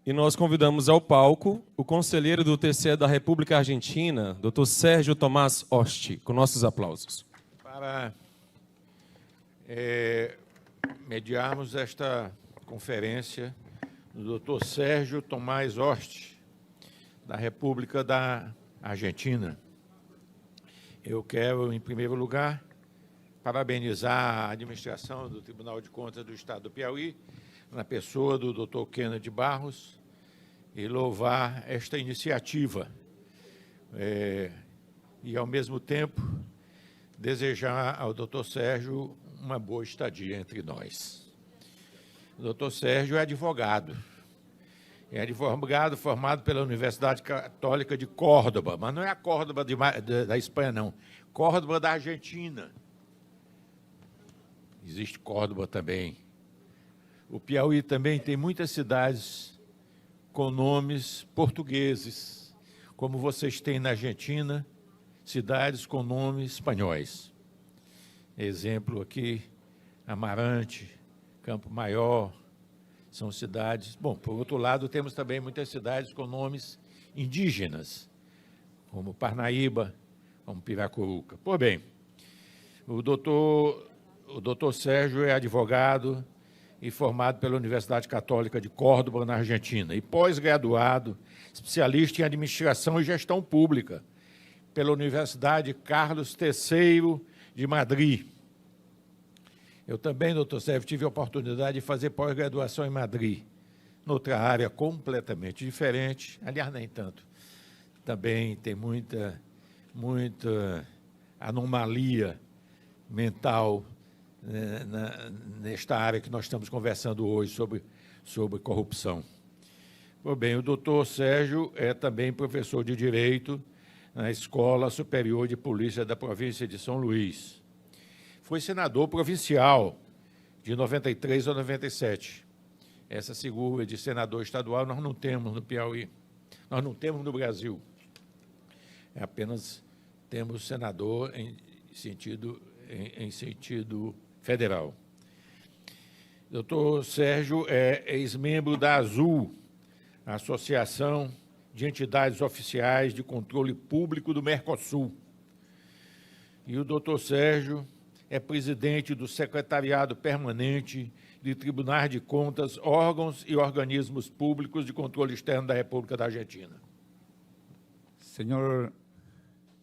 E nós convidamos ao palco o conselheiro do TCE da República Argentina, Dr. Sérgio Tomás Oste, com nossos aplausos. Para mediarmos esta conferência do Dr. Sérgio Tomás Oste, da República da Argentina. Eu quero, em primeiro lugar, parabenizar a administração do Tribunal de Contas do Estado do Piauí, na pessoa do Dr. Kennedy Barros, e louvar esta iniciativa. E, ao mesmo tempo, desejar ao Dr. Sérgio uma boa estadia entre nós. O Dr. Sérgio é advogado formado pela Universidade Católica de Córdoba, mas não é a Córdoba da Espanha, não. Córdoba da Argentina. Existe Córdoba também. O Piauí também tem muitas cidades com nomes portugueses, como vocês têm na Argentina, cidades com nomes espanhóis. Exemplo aqui, Amarante, Campo Maior, são cidades... Bom, por outro lado, temos também muitas cidades com nomes indígenas, como Parnaíba, como Piracuruca. Pois bem, o doutor Sérgio é advogado e formado pela Universidade Católica de Córdoba, na Argentina, e pós-graduado, especialista em Administração e Gestão Pública, pela Universidade Carlos III de Madrid. Eu também, doutor Sérgio, tive a oportunidade de fazer pós-graduação em Madrid, noutra área completamente diferente, aliás, nem tanto. Também tem muita anomalia mental, né, nesta área que nós estamos conversando hoje sobre corrupção. Pois bem, o doutor Sérgio é também professor de Direito na Escola Superior de Polícia da província de São Luís. Foi senador provincial de 93 a 97. Essa figura de senador estadual nós não temos no Piauí, nós não temos no Brasil. Apenas temos senador em sentido federal. Doutor Sérgio é ex-membro da Azul, Associação de Entidades Oficiais de Controle Público do Mercosul. E o doutor Sérgio é presidente do Secretariado Permanente de Tribunais de Contas, órgãos e organismos públicos de controle externo da República da Argentina. Señor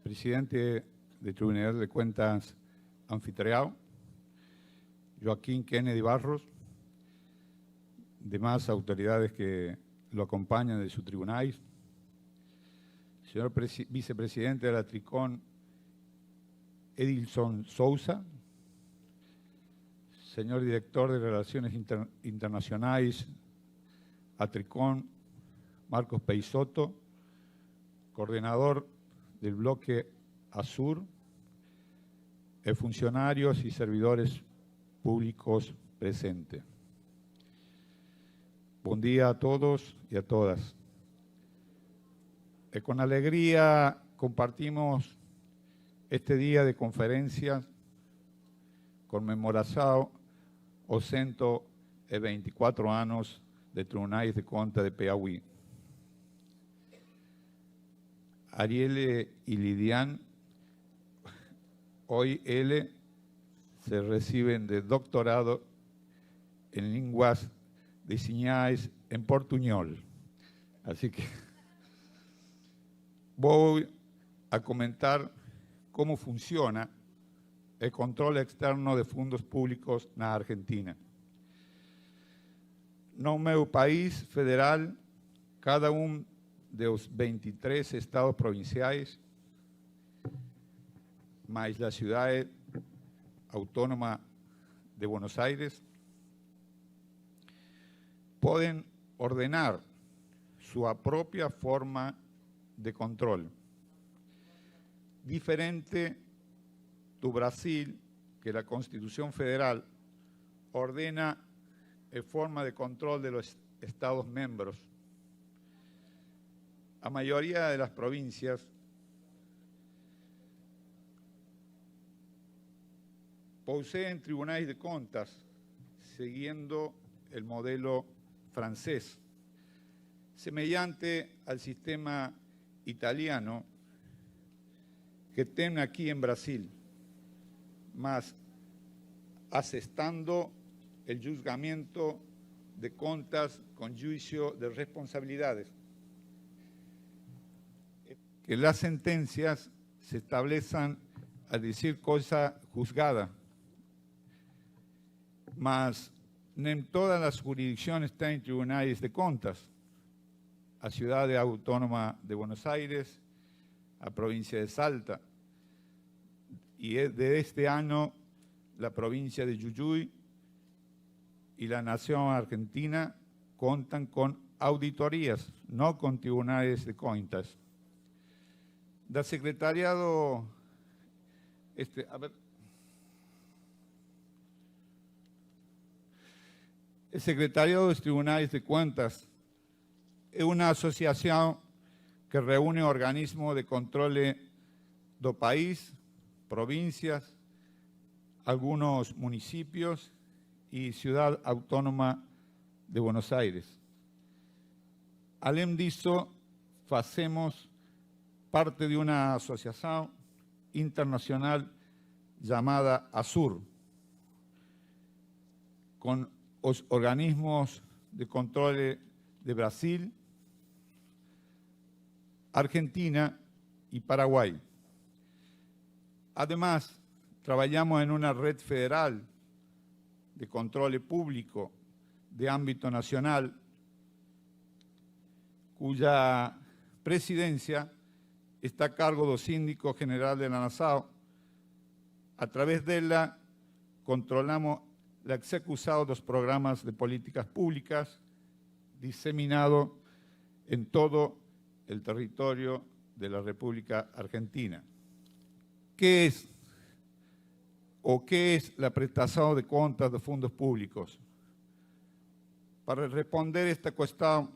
presidente del Tribunal de Cuentas anfitrión, Joaquín Kennedy Barros, demás autoridades que lo acompañan de su tribunal, señor vicepresidente de la Tricón, Edilson Sousa, señor director de Relaciones Internacionales, Atricón, Marcos Peixoto, coordinador del bloque Azur, funcionarios y servidores públicos presentes. Buen día a todos y a todas. Con alegría compartimos este día de conferencia conmemorado os 124 años de Tribunales de Contas de Piauí. Ariel y Lidian, hoy se reciben de doctorado en lenguas de señales en portuñol. Así que voy a comentar cómo funciona el control externo de fondos públicos en Argentina. No meu país federal, cada uno de los 23 estados provinciales, más la ciudad autónoma de Buenos Aires, pueden ordenar su propia forma de control, diferente do Brasil, que la Constitución Federal ordena en forma de control de los Estados miembros. La mayoría de las provincias poseen tribunales de cuentas siguiendo el modelo francés, Semejante al sistema italiano que tem aqui em Brasil, mas asestando el juzgamiento de contas con juicio de responsabilidades. Que las sentencias se establezcan a decir cosa juzgada, mas en todas las jurisdicciones están tribunales de contas, a Ciudad Autónoma de Buenos Aires, a provincia de Salta, y de este año la provincia de Jujuy y la Nación Argentina cuentan con auditorías, no con tribunales de cuentas. Da secretariado, el secretariado de los tribunales de cuentas es una asociación que reúne organismos de control do país, provincias, algunos municipios y Ciudad Autónoma de Buenos Aires. Além disso, hacemos parte de una asociación internacional llamada ASUR, con los organismos de control de Brasil, Argentina y Paraguay. Además, trabajamos en una red federal de control público de ámbito nacional, cuya presidencia está a cargo del Síndico General de la Nación. A través de ella controlamos la ejecución de los programas de políticas públicas diseminados en todo el territorio de la República Argentina. ¿Qué es la prestación de cuentas de fondos públicos? Para responder esta cuestión,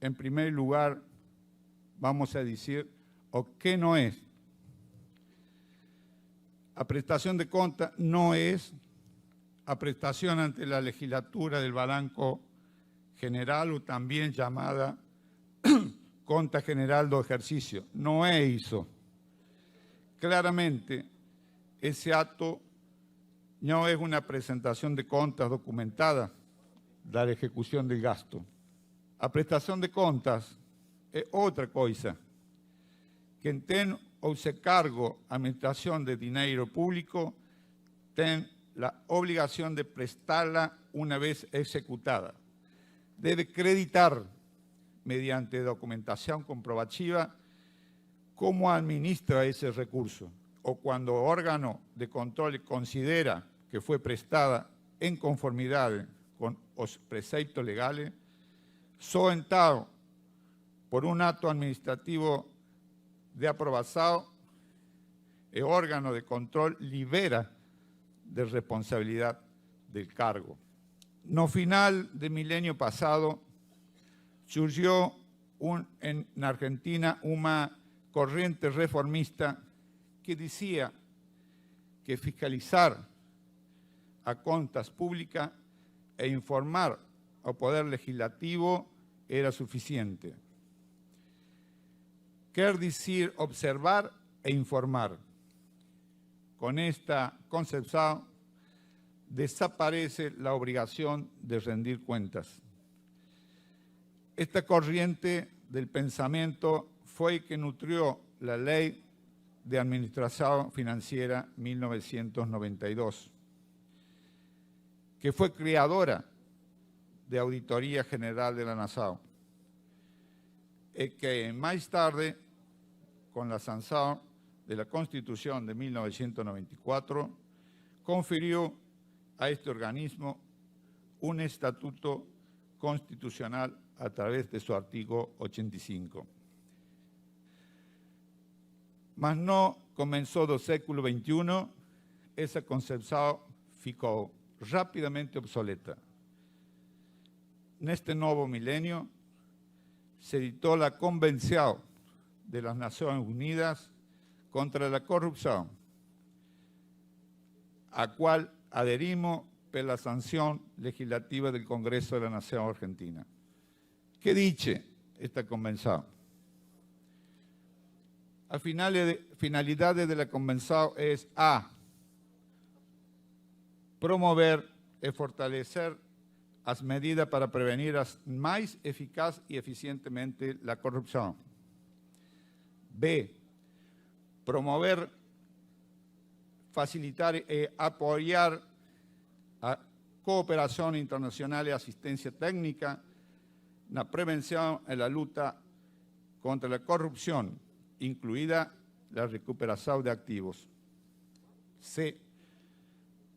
en primer lugar, vamos a decir o qué no es. La prestación de cuentas no es la prestación ante la legislatura del Banco General, o también llamada Conta General do Ejercicio. No es eso. Claramente, ese acto no es una presentación de cuentas documentada de la ejecución del gasto. La prestación de cuentas es otra cosa. Quien tiene o se cargo administración de dinero público tiene la obligación de prestarla una vez ejecutada. Debe acreditar mediante documentación comprobativa cómo administra ese recurso, o cuando órgano de control considera que fue prestada en conformidad con los preceptos legales, soentado por un acto administrativo de aprobación, el órgano de control libera de responsabilidad del cargo. No final del milenio pasado, surgió en Argentina una corriente reformista que decía que fiscalizar a cuentas públicas e informar al Poder Legislativo era suficiente. Quiere decir observar e informar. Con esta concepción desaparece la obligación de rendir cuentas. Esta corriente del pensamiento fue que nutrió la Ley de Administración Financiera 1992, que fue creadora de Auditoría General de la Nación, y que más tarde, con la sanción de la Constitución de 1994, confirió a este organismo un estatuto constitucional a través de su artículo 85. Mas no comenzó del século XXI, esa concepción ficó rápidamente obsoleta. En este nuevo milenio se editó la Convención de las Naciones Unidas contra la Corrupción, a cual adherimos por la sanción legislativa del Congreso de la Nación Argentina. ¿Qué dice esta convención? A finalidades de la convención es A, promover y fortalecer las medidas para prevenir más eficaz y eficientemente la corrupción. B, promover, facilitar y apoyar a cooperación internacional y asistencia técnica en la prevención y la lucha contra la corrupción, incluida la recuperación de activos. C,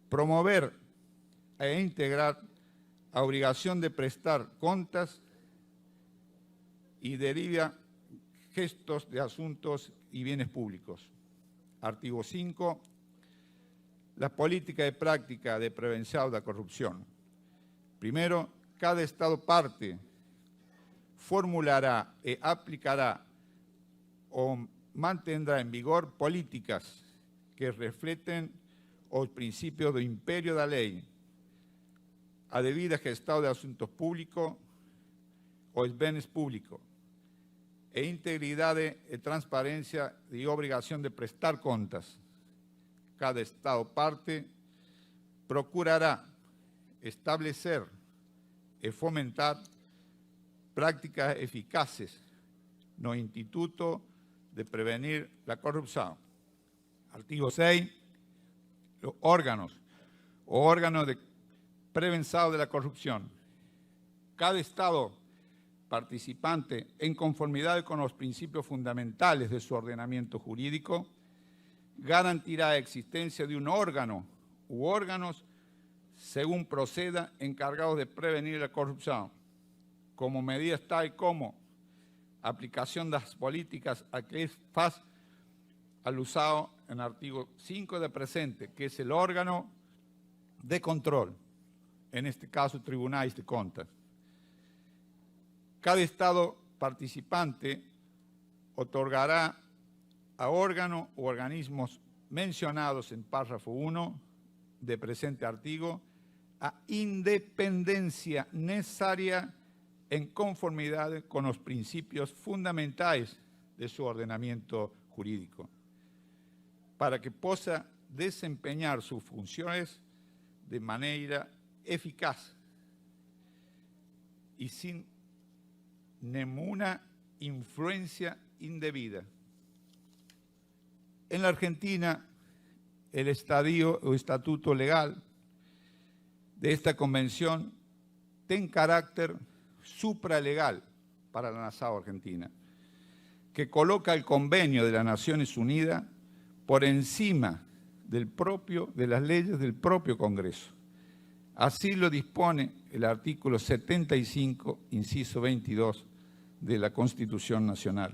promover e integrar la obligación de prestar cuentas y deriva gestos de asuntos y bienes públicos. Artículo 5. La política de práctica de prevención de la corrupción. Primero, cada Estado parte formulará y aplicará o mantendrá en vigor políticas que reflejen los principios del imperio de la ley, a debida gestión de asuntos públicos o bienes públicos, e integridad y transparencia y obligación de prestar cuentas. Cada Estado parte procurará establecer y fomentar prácticas eficaces en el Instituto de Prevenir la Corrupción. Artículo 6. Los órganos de prevención de la corrupción. Cada Estado participante, en conformidad con los principios fundamentales de su ordenamiento jurídico, garantirá la existencia de un órgano u órganos, según proceda, encargados de prevenir la corrupción, como medidas tal como aplicación de las políticas a que faz al usado en el artículo 5 de presente, que es el órgano de control, en este caso tribunales de cuentas. Cada Estado participante otorgará a órgano u organismos mencionados en párrafo 1 de presente artículo a independencia necesaria en conformidad con los principios fundamentales de su ordenamiento jurídico, para que pueda desempeñar sus funciones de manera eficaz y sin ninguna influencia indebida. En la Argentina, el estadio o estatuto legal de esta convención tiene carácter supralegal para la nación argentina, que coloca el convenio de las Naciones Unidas por encima de las leyes del propio Congreso. Así lo dispone el artículo 75, inciso 22 de la Constitución Nacional.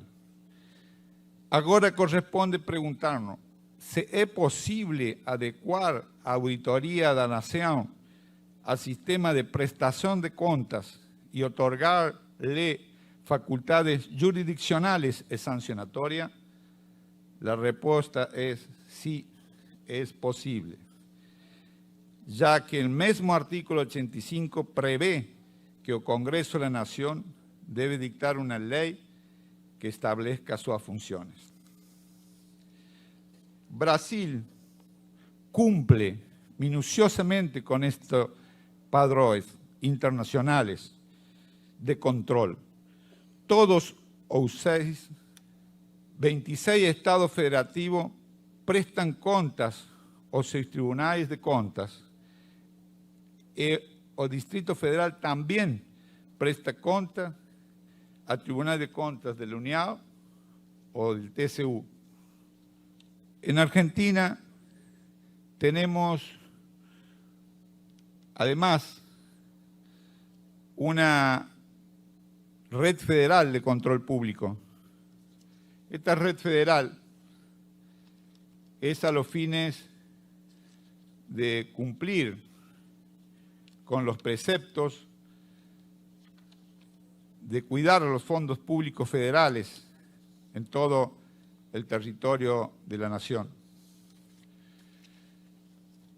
Ahora corresponde preguntarnos si es posible adecuar a auditoría de la nación al sistema de prestación de cuentas y otorgarle facultades jurisdiccionales y sancionatorias. La respuesta es sí, es posible, ya que el mismo artículo 85 prevé que el Congreso de la Nación debe dictar una ley que establezca sus funciones. Brasil cumple minuciosamente con estos padrões internacionales de control. Todos los 26 estados federativos prestan cuentas a sus tribunales de cuentas. El Distrito Federal también presta cuenta al Tribunal de Cuentas de la Unión o del TCU. En Argentina tenemos además una red federal de control público. Esta red federal es a los fines de cumplir con los preceptos de cuidar los fondos públicos federales en todo el territorio de la nación.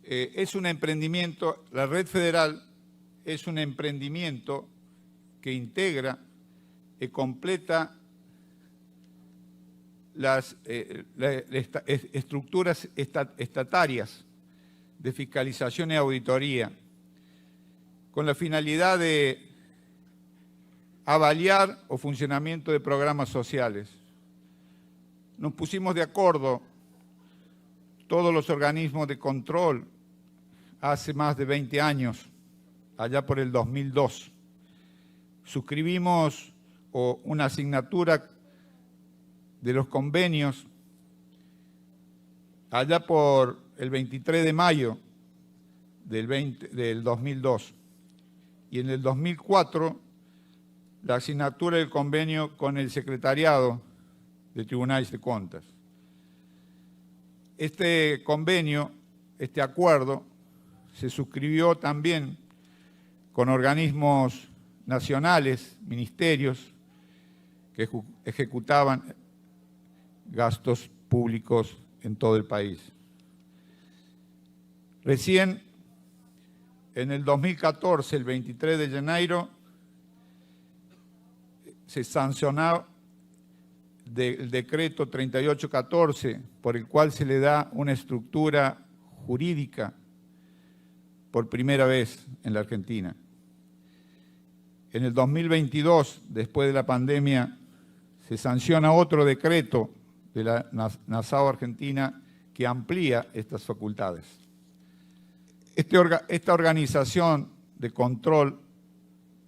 Es un emprendimiento, la red federal es un emprendimiento que integra e completa las estructuras estatarias de fiscalización y auditoría, con la finalidad de avaliar o funcionamiento de programas sociales. Nos pusimos de acuerdo todos los organismos de control hace más de 20 años, allá por el 2002. Suscribimos una asignatura de los convenios allá por el 23 de mayo del 2002. Y en el 2004, la asignatura del convenio con el Secretariado de Tribunales de Cuentas. Este convenio, este acuerdo, se suscribió también con organismos nacionales, ministerios, que ejecutaban gastos públicos en todo el país. Recién, en el 2014, el 23 de enero, se sancionó el decreto 3814, por el cual se le da una estructura jurídica por primera vez en la Argentina. En el 2022, después de la pandemia, se sanciona otro decreto de la NASAO Argentina que amplía estas facultades. Esta organización de control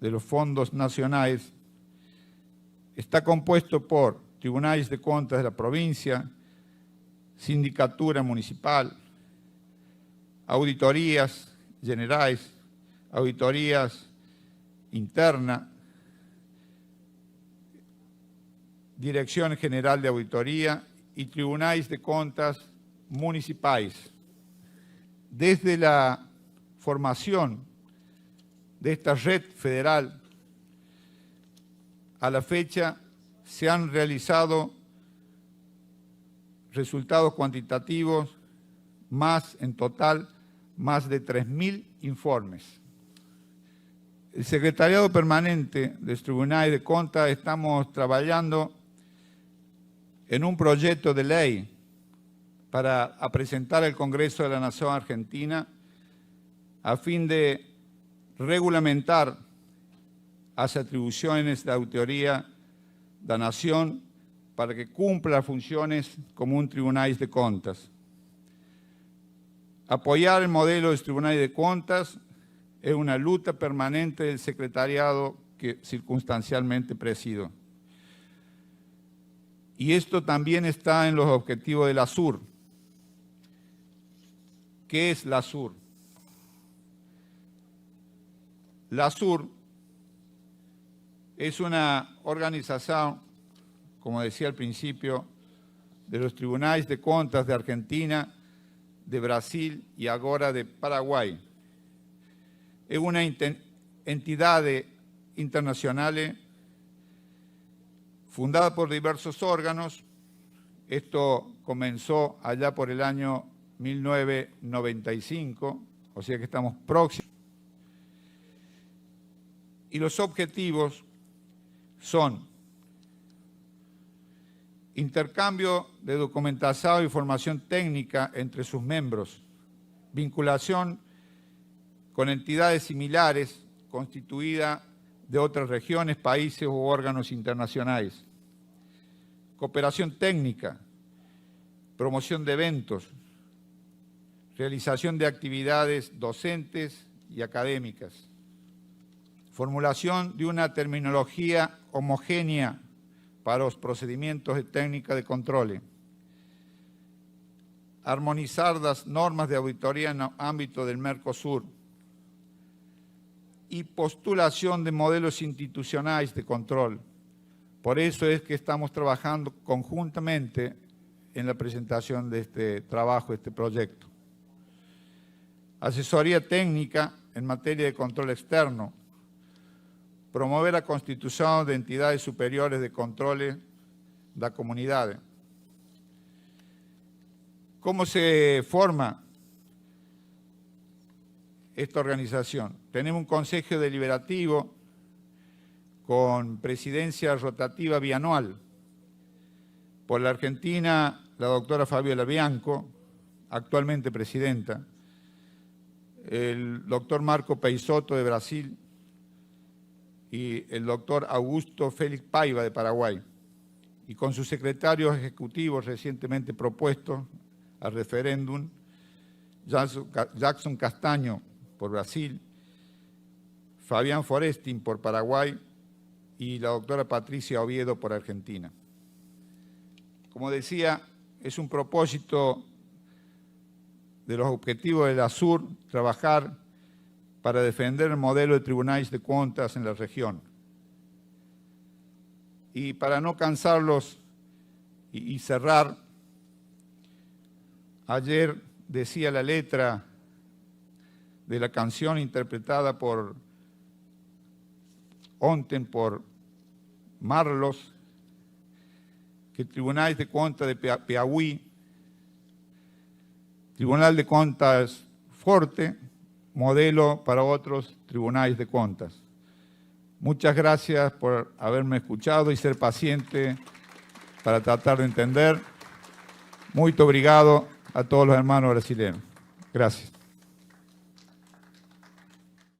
de los fondos nacionales está compuesto por tribunales de cuentas de la provincia, sindicatura municipal, auditorías generales, auditorías internas, Dirección General de Auditoría y tribunales de cuentas municipales. Desde la formación de esta red federal a la fecha se han realizado resultados cuantitativos en total, más de 3.000 informes. El Secretariado Permanente de los Tribunales de Cuentas estamos trabajando en un proyecto de ley para presentar al Congreso de la Nación Argentina a fin de regulamentar las atribuciones de auditoría de la Nación para que cumpla funciones como un tribunal de cuentas. Apoyar el modelo de los tribunales de cuentas es una lucha permanente del secretariado que circunstancialmente presido. Y esto también está en los objetivos de la SUR. ¿Qué es la SUR? La SUR es una organización, como decía al principio, de los tribunales de cuentas de Argentina, de Brasil y ahora de Paraguay. Es una entidad internacional fundada por diversos órganos. Esto comenzó allá por el año 1995, o sea que estamos próximos. Y los objetivos son intercambio de documentación y formación técnica entre sus miembros, vinculación con entidades similares constituidas de otras regiones, países u órganos internacionales, cooperación técnica, promoción de eventos, realización de actividades docentes y académicas, formulación de una terminología homogénea para los procedimientos de técnica de control, armonizar las normas de auditoría en el ámbito del Mercosur y postulación de modelos institucionales de control. Por eso es que estamos trabajando conjuntamente en la presentación de este trabajo, este proyecto. Asesoría técnica en materia de control externo, promover la constitución de entidades superiores de control de la comunidad. ¿Cómo se forma esta organización? Tenemos un consejo deliberativo con presidencia rotativa bianual. Por la Argentina, la doctora Fabiola Bianco, actualmente presidenta, el doctor Marco Peixoto de Brasil y el doctor Augusto Félix Paiva de Paraguay, y con sus secretarios ejecutivos recientemente propuestos al referéndum, Jackson Castaño por Brasil, Fabián Forestin por Paraguay y la doctora Patricia Oviedo por Argentina. Como decía, es un propósito de los objetivos de la SUR trabajar para defender el modelo de tribunales de cuentas en la región. Y para no cansarlos y cerrar, ayer decía la letra de la canción interpretada por Onten por Marlos, que el Tribunal de Cuentas de Piauí, Tribunal de Cuentas Forte, modelo para otros tribunales de cuentas. Muchas gracias por haberme escuchado y ser paciente para tratar de entender. Muito obrigado a todos los hermanos brasileños. Gracias.